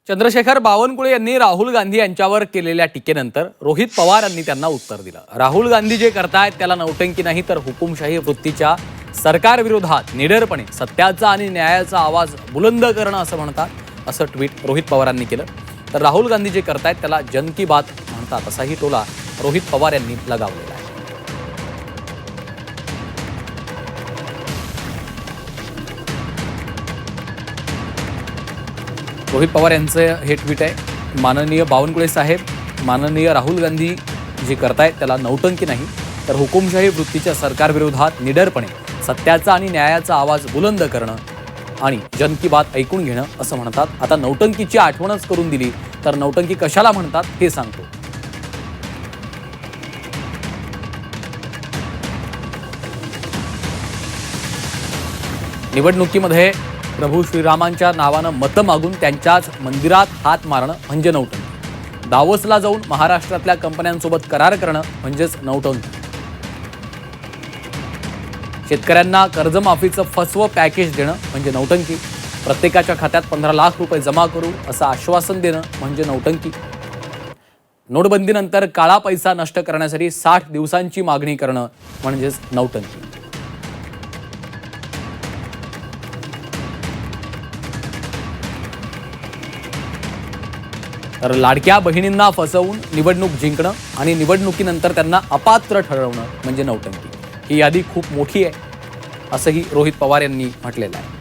चंद्रशेखर बावनकुळे यांनी राहुल गांधी यांच्यावर केलेल्या टीकेनंतर रोहित पवार यांनी त्यांना उत्तर दिलं। राहुल गांधी जे करतायत त्याला नौटंकी नाही तर हुकुमशाही वृत्तीच्या सरकारविरोधात निडरपणे सत्याचा आणि न्यायाचा आवाज बुलंद करणं असं म्हणतात, असं ट्विट रोहित पवारांनी केलं। तर राहुल गांधी जे करतायत त्याला जन की बात म्हणतात असाही टोला रोहित पवार यांनी लगावलेला आहे। रोहित पवार यांचं हे ट्विट आहे। माननीय बावनकुळे साहेब, माननीय राहुल गांधी जे करतायत त्याला नौटंकी नाही तर हुकुमशाही वृत्तीच्या सरकारविरोधात निडरपणे सत्याचा आणि न्यायाचा आवाज बुलंद करणं आणि जन की बात ऐकून घेणं असं म्हणतात। आता नौटंकीची आठवणच करून दिली तर नौटंकी कशाला म्हणतात हे सांगतो। निवडणुकीमध्ये प्रभू श्रीरामांच्या नावानं मतं मागून त्यांच्याच मंदिरात हात मारणं म्हणजे नौटंकी। दावोसला जाऊन महाराष्ट्रातल्या कंपन्यांसोबत करार करणं म्हणजेच नौटंकी। शेतकऱ्यांना कर्जमाफीचं फसवं पॅकेज देणं म्हणजे नौटंकी। प्रत्येकाच्या खात्यात 15 लाख रुपये जमा करू असं आश्वासन देणं म्हणजे नौटंकी। नोटबंदीनंतर काळा पैसा नष्ट करण्यासाठी 60 दिवसांची मागणी करणं म्हणजेच नौटंकी। तर लाडक्या बहिणींना फसवून निवडणूक जिंकणं आणि निवडणुकीनंतर त्यांना अपात्र ठरवणं म्हणजे नौटंकी। ही यादी खूप मोठी आहे असंही रोहित पवार यांनी म्हटलेलं आहे।